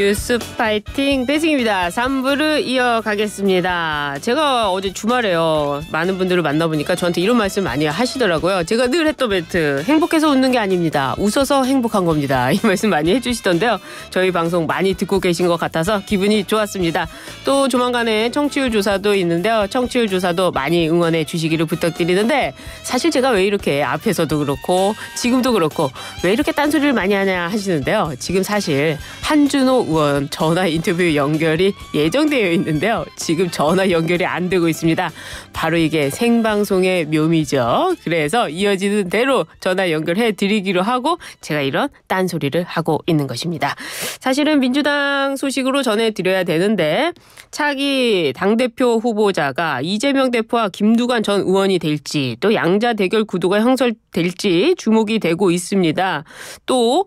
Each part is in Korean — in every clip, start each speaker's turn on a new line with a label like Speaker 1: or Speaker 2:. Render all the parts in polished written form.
Speaker 1: 뉴스 파이팅 배승입니다. 3부를 이어가겠습니다. 제가 어제 주말에요. 많은 분들을 만나보니까 저한테 이런 말씀 많이 하시더라고요. 제가 늘 했던 멘트, 행복해서 웃는 게 아닙니다. 웃어서 행복한 겁니다. 이 말씀 많이 해주시던데요. 저희 방송 많이 듣고 계신 것 같아서 기분이 좋았습니다. 또 조만간에 청취율 조사도 있는데요. 청취율 조사도 많이 응원해 주시기를 부탁드리는데, 사실 제가 왜 이렇게 앞에서도 그렇고 지금도 그렇고 왜 이렇게 딴소리를 많이 하냐 하시는데요. 지금 사실 한준호 의원 전화 인터뷰 연결이 예정되어 있는데요. 지금 전화 연결이 안 되고 있습니다. 바로 이게 생방송의 묘미죠. 그래서 이어지는 대로 전화 연결해 드리기로 하고 제가 이런 딴소리를 하고 있는 것입니다. 사실은 민주당 소식으로 전해드려야 되는데, 차기 당대표 후보자가 이재명 대표와 김두관 전 의원이 될지, 또 양자 대결 구도가 형성될지 주목이 되고 있습니다. 또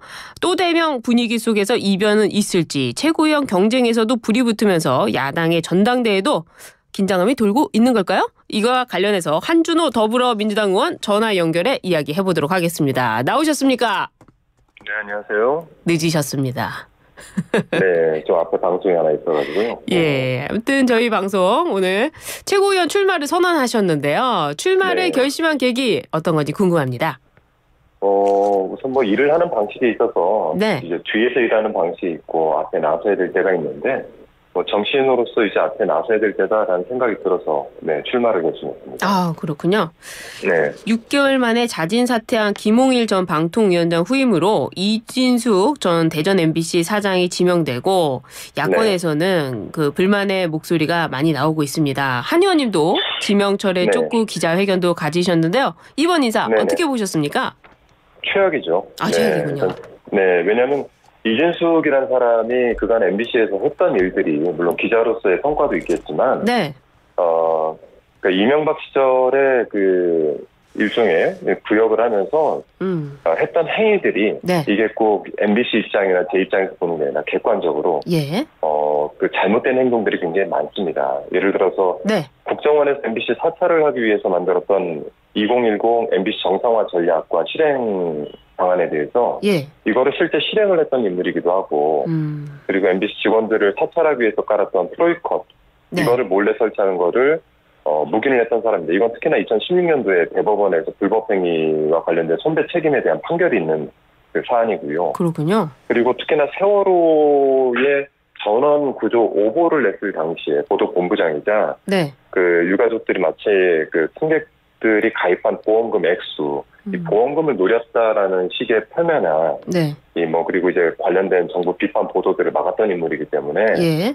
Speaker 1: 대명 분위기 속에서 이변은 있을지, 최고위원 경쟁에서도 불이 붙으면서 야당의 전당대회도 긴장감이 돌고 있는 걸까요? 이거와 관련해서 한준호 더불어민주당 의원 전화 연결해 이야기해보도록 하겠습니다. 나오셨습니까?
Speaker 2: 네, 안녕하세요.
Speaker 1: 늦으셨습니다.
Speaker 2: 네, 저 앞에 방송이 하나 있어가지고요.
Speaker 1: 예, 아무튼 저희 방송 오늘 최고위원 출마를 선언하셨는데요. 출마를 결심한 계기 어떤 건지 궁금합니다.
Speaker 2: 우선 뭐 일을 하는 방식에 있어서 이제 뒤에서 일하는 방식이 있고 앞에 나서야 될 때가 있는데, 뭐 정치인으로서 이제 앞에 나서야 될 때다라는 생각이 들어서 출마를 결심했습니다.
Speaker 1: 아, 그렇군요.
Speaker 2: 네.
Speaker 1: 6개월 만에 자진 사퇴한 김홍일 전 방통위원장 후임으로 이진숙 전 대전 MBC 사장이 지명되고, 야권에서는 그 불만의 목소리가 많이 나오고 있습니다. 한 의원님도 지명철에 촉구 기자회견도 가지셨는데요. 이번 인사 어떻게 보셨습니까?
Speaker 2: 최악이죠.
Speaker 1: 아, 최악이군요.
Speaker 2: 네, 왜냐하면 이진숙이라는 사람이 그간 MBC에서 했던 일들이 물론 기자로서의 성과도 있겠지만, 그러니까 이명박 시절에 그 일종의 구역을 하면서 했던 행위들이 이게 꼭 MBC 입장이나 제 입장에서 보는 게 아니라 객관적으로 그 잘못된 행동들이 굉장히 많습니다. 예를 들어서 국정원에서 MBC 사찰을 하기 위해서 만들었던 2010 MBC 정상화 전략과 실행 방안에 대해서 이거를 실제 실행을 했던 인물이기도 하고, 그리고 MBC 직원들을 사찰하기 위해서 깔았던 프로이컷, 이거를 몰래 설치하는 거를 묵인을 했던 사람인데, 이건 특히나 2016년도에 대법원에서 불법행위와 관련된 손배 책임에 대한 판결이 있는 그 사안이고요.
Speaker 1: 그렇군요. 그리고
Speaker 2: 특히나 세월호의 전원 구조 오보를 냈을 당시에 보도본부장이자 그 유가족들이 마치 그 승객들이 가입한 보험금 액수, 이 보험금을 노렸다라는 식의 표면화, 그리고 이제 관련된 정부 비판 보도들을 막았던 인물이기 때문에,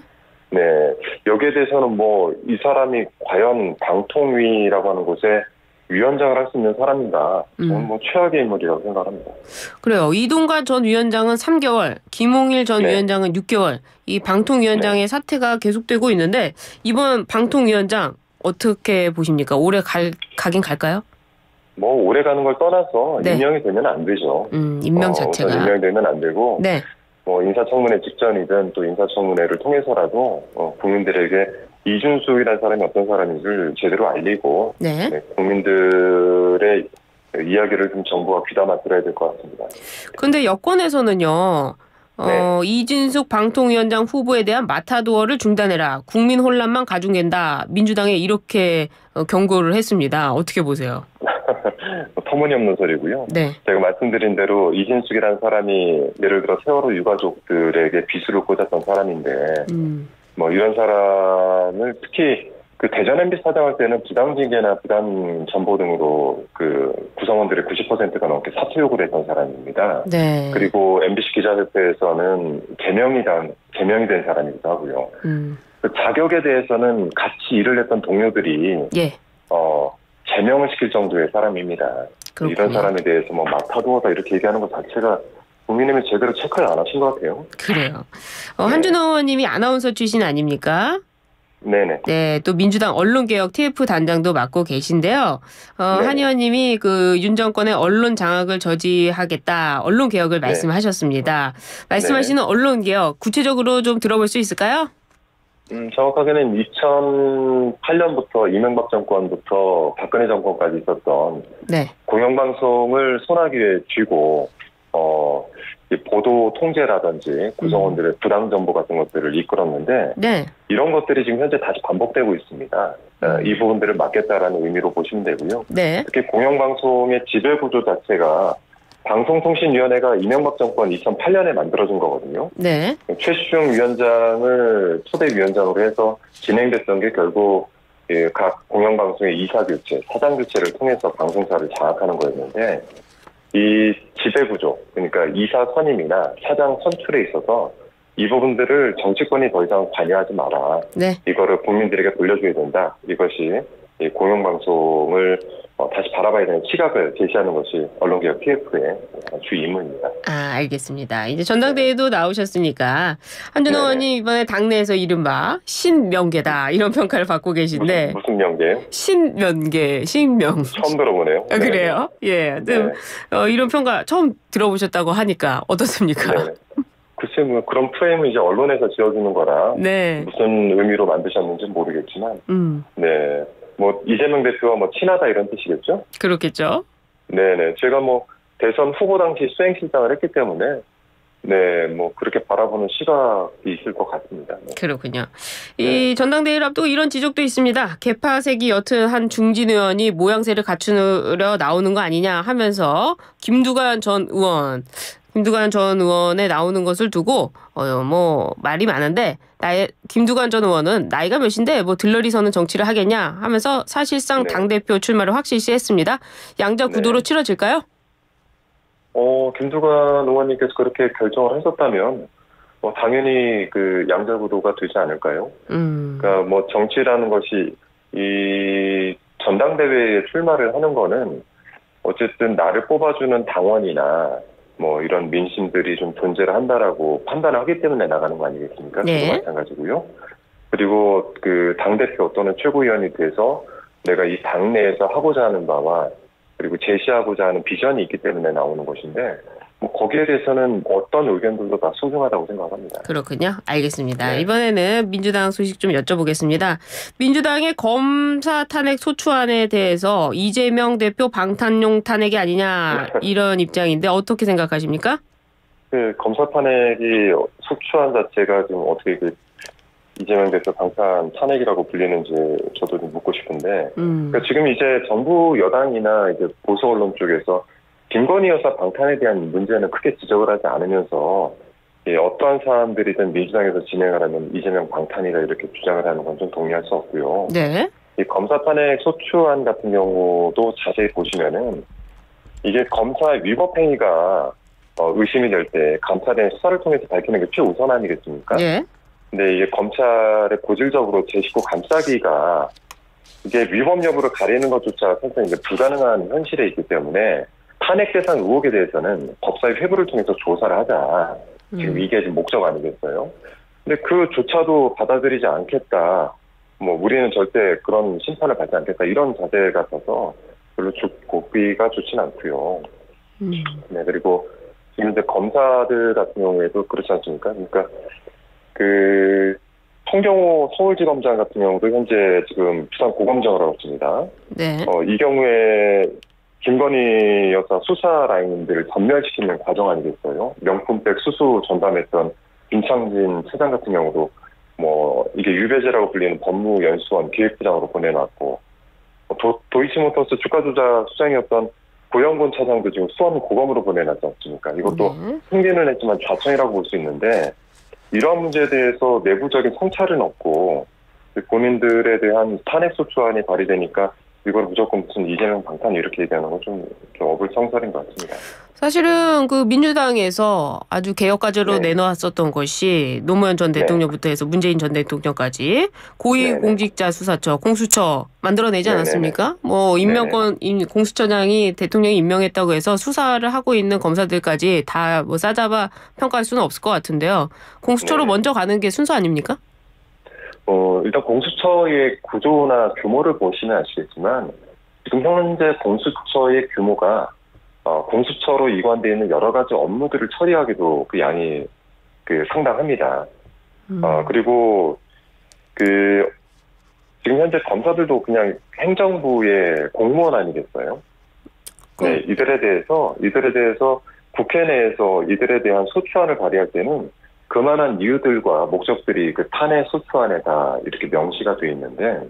Speaker 2: 여기에 대해서는 뭐 이 사람이 과연 방통위라고 하는 곳에 위원장을 할 수 있는 사람인가, 저는 뭐 최악의 인물이라고 생각합니다.
Speaker 1: 그래요. 이동관 전 위원장은 3개월, 김홍일 전 위원장은 6개월, 이 방통위원장의 사태가 계속되고 있는데, 이번 방통위원장 어떻게 보십니까? 올해 가긴 갈까요?
Speaker 2: 뭐 오래 가는 걸 떠나서 임명이 되면 안 되죠.
Speaker 1: 임명 자체가
Speaker 2: 임명되면 안 되고, 뭐 인사청문회 직전이든 또 인사청문회를 통해서라도 국민들에게 이준숙이라는 사람이 어떤 사람인지를 제대로 알리고 국민들의 이야기를 좀 정부가 귀담아 들어야 될 것 같습니다.
Speaker 1: 그런데 여권에서는요, 이진숙 방통위원장 후보에 대한 마타도어를 중단해라, 국민 혼란만 가중된다, 민주당에 이렇게 경고를 했습니다. 어떻게 보세요?
Speaker 2: 터무니없는 소리고요. 제가 말씀드린 대로 이진숙이라는 사람이 예를 들어 세월호 유가족들에게 비수를 꽂았던 사람인데, 뭐 이런 사람을 특히 그 대전 MBC 사장할 때는 부당징계나 부당 전보 등으로 그 구성원들의 90%가 넘게 사퇴 요구를 했던 사람입니다. 그리고 MBC 기자협회에서는 개명이 된 사람이기도 하고요. 그 자격에 대해서는 같이 일을 했던 동료들이 제명을 시킬 정도의 사람입니다. 그렇군요. 이런 사람에 대해서 뭐 마타도어다 이렇게 얘기하는 것 자체가 국민의힘이 제대로 체크를 안 하신 것 같아요.
Speaker 1: 그래요. 한준호 의원님이 아나운서 출신 아닙니까? 또 민주당 언론개혁 TF 단장도 맡고 계신데요. 한 의원님이 그 윤 정권의 언론 장악을 저지하겠다, 언론개혁을 말씀하셨습니다. 말씀하시는 언론개혁 구체적으로 좀 들어볼 수 있을까요?
Speaker 2: 정확하게는 2008년부터 이명박 정권부터 박근혜 정권까지 있었던 공영방송을 손아귀에 쥐고 이 보도 통제라든지 구성원들의 부당 정보 같은 것들을 이끌었는데
Speaker 1: 네.
Speaker 2: 이런 것들이 지금 현재 다시 반복되고 있습니다. 이 부분들을 막겠다라는 의미로 보시면 되고요.
Speaker 1: 네.
Speaker 2: 특히 공영방송의 지배구조 자체가 방송통신위원회가 이명박 정권 2008년에 만들어진 거거든요.
Speaker 1: 네.
Speaker 2: 최수중 위원장을 초대위원장으로 해서 진행됐던 게 결국 각 공영방송의 이사교체, 사장교체를 통해서 방송사를 장악하는 거였는데 이 지배구조, 그러니까 이사 선임이나 사장 선출에 있어서 이 부분들을 정치권이 더 이상 관여하지 마라.
Speaker 1: 네.
Speaker 2: 이거를 국민들에게 돌려줘야 된다. 이것이 이 공영방송을 다시 바라봐야 되는 시각을 제시하는 것이 언론개혁 PF의 주 임무입니다.
Speaker 1: 알겠습니다. 이제 전당대회도 나오셨으니까 한준호 의원님 이번에 당내에서 이른바 신명계다 이런 평가를 받고 계신데
Speaker 2: 무슨 명계요?
Speaker 1: 신명.
Speaker 2: 처음 들어보네요.
Speaker 1: 그래요? 예. 이런 평가 처음 들어보셨다고 하니까 어떻습니까?
Speaker 2: 네. 글쎄 뭐 그런 프레임을 이제 언론에서 지어주는 거라 무슨 의미로 만드셨는지 모르겠지만 네. 뭐 이재명 대표와 뭐 친하다 이런 뜻이겠죠?
Speaker 1: 그렇겠죠.
Speaker 2: 네네. 제가 뭐 대선 후보 당시 수행실장을 했기 때문에 네, 뭐 그렇게 바라보는 시각이 있을 것 같습니다. 네.
Speaker 1: 그렇군요. 이 전당대회를 앞두고 이런 지적도 있습니다. 개파색이 옅은 한 중진 의원이 모양새를 갖추려 나오는 거 아니냐 하면서 김두관 전 의원에 나오는 것을 두고 뭐 말이 많은데 김두관 전 의원은 나이가 몇인데 뭐 들러리 서는 정치를 하겠냐 하면서 사실상 당대표 출마를 확실시했습니다. 양자 구도로 치러질까요?
Speaker 2: 김두관 의원님께서 그렇게 결정을 하셨다면 당연히 그 양자 구도가 되지 않을까요? 그러니까 뭐 정치라는 것이 이 전당대회에 출마를 하는 거는 어쨌든 나를 뽑아주는 당원이나 뭐 이런 민심들이 좀 존재를 한다라고 판단을 하기 때문에 나가는 거 아니겠습니까?
Speaker 1: 네.
Speaker 2: 그도 마찬가지고요. 그리고 그 당대표 또는 최고위원이 돼서 내가 이 당내에서 하고자 하는 바와 그리고 제시하고자 하는 비전이 있기 때문에 나오는 것인데 뭐 거기에 대해서는 어떤 의견들도 다 소중하다고 생각합니다.
Speaker 1: 그렇군요. 알겠습니다. 네. 이번에는 민주당 소식 좀 여쭤보겠습니다. 민주당의 검사 탄핵 소추안에 대해서 이재명 대표 방탄용 탄핵이 아니냐 이런 입장인데 어떻게 생각하십니까?
Speaker 2: 그 검사 탄핵이 소추안 자체가 지금 어떻게 이재명 대표 방탄 탄핵이라고 불리는지 저도 좀 묻고 싶은데 그러니까 지금 이제 정부 여당이나 이제 보수 언론 쪽에서 김건희 여사 방탄에 대한 문제는 크게 지적을 하지 않으면서 어떠한 사람들이든 민주당에서 진행을 하면 이재명 방탄이다 이렇게 주장을 하는 건 좀 동의할 수 없고요.
Speaker 1: 네.
Speaker 2: 이 검사 탄핵 소추안 같은 경우도 자세히 보시면은 이게 검사의 위법 행위가 의심이 될 때 감찰의 수사를 통해서 밝히는 게 최우선 아니겠습니까?
Speaker 1: 네.
Speaker 2: 근데 이게 검찰의 고질적으로 제 식구 감싸기가 이게 위법 여부를 가리는 것조차 사실 이제 불가능한 현실에 있기 때문에 탄핵 대상 의혹에 대해서는 법사위 회부를 통해서 조사를 하자. 지금 이게 지금 목적 아니겠어요? 근데 그조차도 받아들이지 않겠다. 뭐 우리는 절대 그런 심판을 받지 않겠다. 이런 자세 같아서 별로 보기가 좋진 않고요. 네, 그리고 지금 이제 검사들 같은 경우에도 그렇지 않습니까? 그러니까 송경호 서울지검장 같은 경우도 현재 지금 부산고검장을 하고 있습니다.
Speaker 1: 네.
Speaker 2: 이 경우에 김건희 여사 수사 라인들을 전멸시키는 과정 아니겠어요? 명품백 수수 전담했던 김창진 차장 같은 경우도 뭐 이게 유배제라고 불리는 법무연수원 기획부장으로 보내놨고 도이치모터스 주가 조작 수장이었던 고영곤 차장도 지금 수원고검으로 보내놨지 않습니까? 이것도 승계는 했지만 좌천이라고 볼 수 있는데 이러한 문제에 대해서 내부적인 성찰은 없고 본인들에 대한 탄핵 소추안이 발의되니까 이걸 무조건 무슨 이재명 방탄 이렇게 얘기하는 건 좀 어불성설인 것 같습니다.
Speaker 1: 사실은 그 민주당에서 아주 개혁 과제로 내놓았었던 것이 노무현 전 대통령부터 해서 문재인 전 대통령까지 고위공직자 수사처, 공수처 만들어내지 않았습니까? 뭐 임명권 공수처장이 대통령이 임명했다고 해서 수사를 하고 있는 검사들까지 다 뭐 싸잡아 평가할 수는 없을 것 같은데요. 공수처로 먼저 가는 게 순서 아닙니까?
Speaker 2: 일단 공수처의 구조나 규모를 보시면 아시겠지만 지금 현재 공수처의 규모가 공수처로 이관되어 있는 여러 가지 업무들을 처리하기도 그 양이 상당합니다. 그리고 지금 현재 검사들도 그냥 행정부의 공무원 아니겠어요? 네, 이들에 대해서 국회 내에서 이들에 대한 소추안을 발의할 때는 그만한 이유들과 목적들이 그 탄핵 소추안에 다 이렇게 명시가 돼 있는데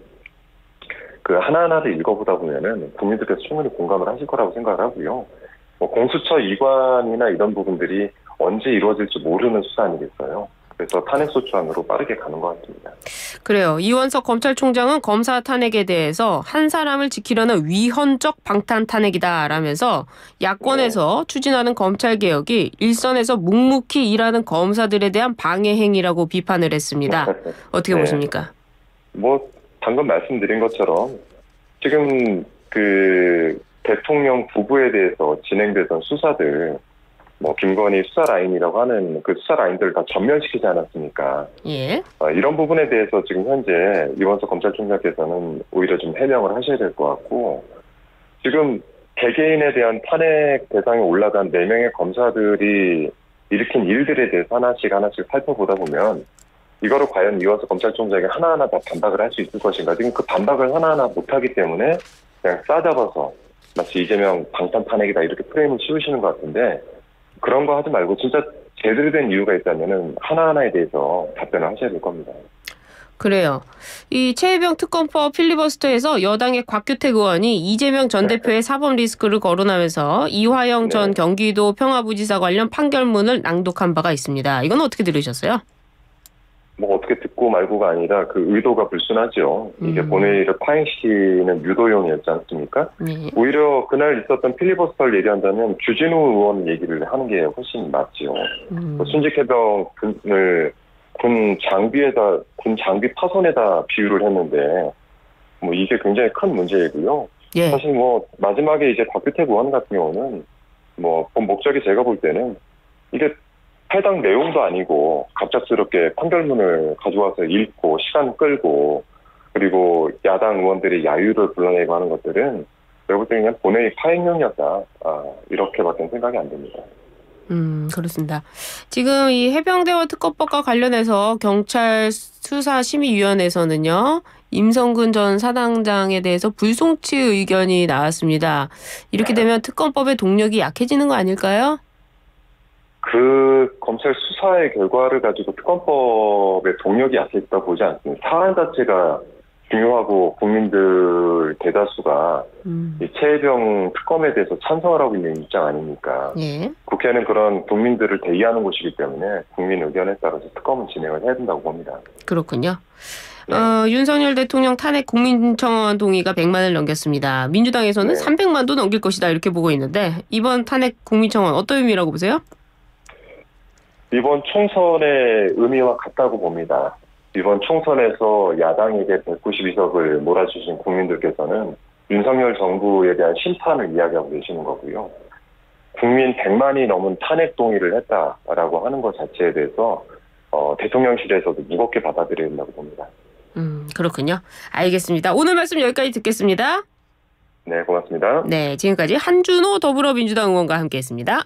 Speaker 2: 그 하나하나를 읽어보다 보면은 국민들께서 충분히 공감을 하실 거라고 생각을 하고요. 뭐 공수처 이관이나 이런 부분들이 언제 이루어질지 모르는 수사 아니겠어요. 그래서 탄핵소추안으로 빠르게 가는 것 같습니다.
Speaker 1: 그래요. 이원석 검찰총장은 검사 탄핵에 대해서 한 사람을 지키려는 위헌적 방탄 탄핵이다라면서 야권에서 추진하는 검찰개혁이 일선에서 묵묵히 일하는 검사들에 대한 방해 행위라고 비판을 했습니다. 어떻게 보십니까?
Speaker 2: 뭐 방금 말씀드린 것처럼 지금 그 대통령 부부에 대해서 진행되던 수사들 뭐 김건희 수사 라인이라고 하는 그 수사 라인들을 다 전멸시키지 않았습니까?
Speaker 1: 예.
Speaker 2: 이런 부분에 대해서 지금 현재 이원석 검찰총장께서는 오히려 좀 해명을 하셔야 될 것 같고 지금 개개인에 대한 탄핵 대상에 올라간 4명의 검사들이 일으킨 일들에 대해서 하나씩 살펴보다 보면 이거를 과연 이원석 검찰총장이 하나하나 다 반박을 할 수 있을 것인가. 지금 그 반박을 하나하나 못하기 때문에 그냥 싸잡아서 마치 이재명 방탄 탄핵이다 이렇게 프레임을 씌우시는 것 같은데 그런 거 하지 말고 진짜 제대로 된 이유가 있다면은 하나하나에 대해서 답변을 하셔야 될 겁니다.
Speaker 1: 그래요. 이 최혜병 특검법 필리버스터에서 여당의 곽규택 의원이 이재명 전 대표의 사법 리스크를 거론하면서 이화영 전 경기도 평화부지사 관련 판결문을 낭독한 바가 있습니다. 이건 어떻게 들으셨어요?
Speaker 2: 뭐 어떻게 듣고 말고가 아니라 그 의도가 불순하죠. 이게 본회의를 파행시키는 유도용이었지 않습니까? 오히려 그날 있었던 필리버스터를 얘기한다면 주진우 의원 얘기를 하는 게 훨씬 맞죠. 순직해병을 군 장비 파손에다 비유를 했는데 뭐 이게 굉장히 큰 문제이고요. 예. 사실 뭐 마지막에 이제 곽규택 의원 같은 경우는 뭐 본 목적이 제가 볼 때는 이게 해당 내용도 아니고 갑작스럽게 판결문을 가져와서 읽고 시간 끌고 그리고 야당 의원들이 야유를 불러내고 하는 것들은 내가 볼 때 그냥 본회의 파행용이었다. 이렇게밖에 생각이 안 됩니다.
Speaker 1: 그렇습니다. 지금 이 해병대와 특검법과 관련해서 경찰 수사심의위원회에서는요. 임성근 전 사단장에 대해서 불송치 의견이 나왔습니다. 이렇게 되면 특검법의 동력이 약해지는 거 아닐까요?
Speaker 2: 그 검찰 수사의 결과를 가지고 특검법의 동력이 약해졌다 보지 않습니다. 사안 자체가 중요하고 국민들 대다수가 이 최혜병 특검에 대해서 찬성을 하고 있는 입장 아닙니까? 예. 국회는 그런 국민들을 대의하는 곳이기 때문에 국민 의견에 따라서 특검은 진행을 해야 된다고 봅니다.
Speaker 1: 그렇군요. 네. 윤석열 대통령 탄핵 국민청원 동의가 100만을 넘겼습니다. 민주당에서는 300만도 넘길 것이다 이렇게 보고 있는데 이번 탄핵 국민청원 어떤 의미라고 보세요?
Speaker 2: 이번 총선의 의미와 같다고 봅니다. 이번 총선에서 야당에게 192석을 몰아주신 국민들께서는 윤석열 정부에 대한 심판을 이야기하고 계시는 거고요. 국민 100만이 넘은 탄핵 동의를 했다라고 하는 것 자체에 대해서 대통령실에서도 무겁게 받아들여야 된다고 봅니다.
Speaker 1: 그렇군요. 알겠습니다. 오늘 말씀 여기까지 듣겠습니다.
Speaker 2: 네, 고맙습니다.
Speaker 1: 네, 지금까지 한준호 더불어민주당 의원과 함께했습니다.